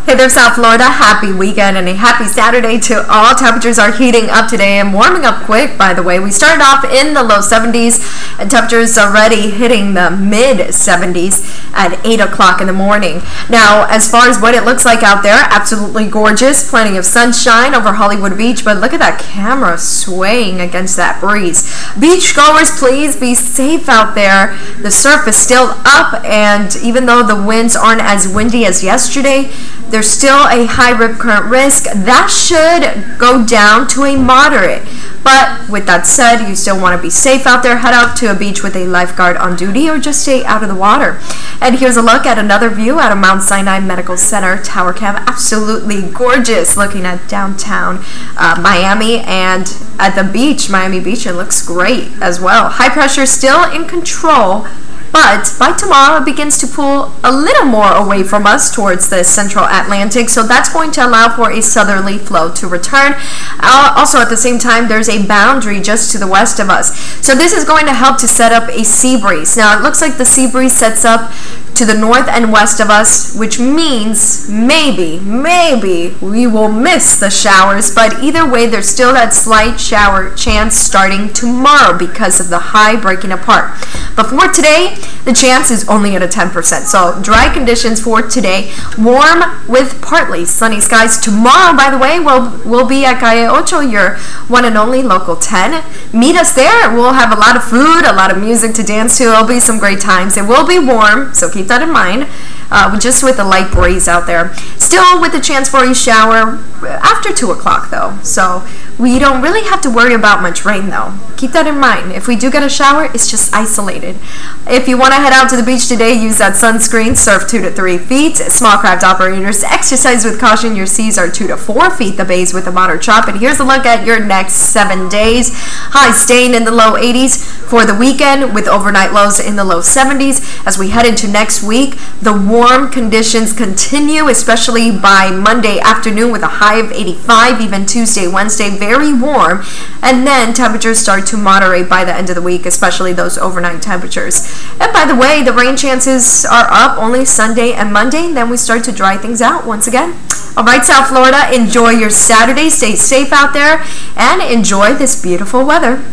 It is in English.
Hey there, South Florida. Happy weekend and a happy Saturday to all. Temperatures are heating up today and warming up quick, by the way. We started off in the low 70s and temperatures already hitting the mid 70s at 8 o'clock in the morning. Now, as far as what it looks like out there, absolutely gorgeous. Plenty of sunshine over Hollywood Beach, but look at that camera swaying against that breeze. Beachgoers, please be safe out there. The surf is still up, and even though the winds aren't as windy as yesterday, there's still a high rip current risk. That should go down to a moderate. But with that said, you still want to be safe out there. Head out to a beach with a lifeguard on duty or just stay out of the water. And here's a look at another view out of Mount Sinai Medical Center Tower Cam. Absolutely gorgeous looking at downtown Miami and at the beach, Miami Beach. It looks great as well. High pressure still in control. But by tomorrow, it begins to pull a little more away from us towards the central Atlantic, so that's going to allow for a southerly flow to return. Also, at the same time, there's a boundary just to the west of us. So this is going to help to set up a sea breeze. Now, it looks like the sea breeze sets up to the north and west of us, which means maybe we will miss the showers, but either way, there's still that slight shower chance starting tomorrow because of the high breaking apart. But for today, the chance is only at a 10%. So dry conditions for today, warm with partly sunny skies. Tomorrow, by the way, we'll be at Calle Ocho, your one and only local 10. Meet us there. We'll have a lot of food, a lot of music to dance to. It'll be some great times. It will be warm, so keep that in mind. Just with a light breeze out there. Still with a chance for a shower after 2 o'clock though. So we don't really have to worry about much rain though. Keep that in mind. If we do get a shower, it's just isolated. If you want to head out to the beach today, use that sunscreen. Surf 2 to 3 feet. Small craft operators, exercise with caution. Your seas are 2 to 4 feet. The bays with a moderate chop. And here's a look at your next 7 days. Highs staying in the low 80s for the weekend with overnight lows in the low 70s. As we head into next week, the warm conditions continue, especially by Monday afternoon with a high of 85, even Tuesday, Wednesday, very warm. And then temperatures start to moderate by the end of the week, especially those overnight temperatures. And by the way, the rain chances are up only Sunday and Monday, and then we start to dry things out once again. All right, South Florida, enjoy your Saturday. Stay safe out there and enjoy this beautiful weather.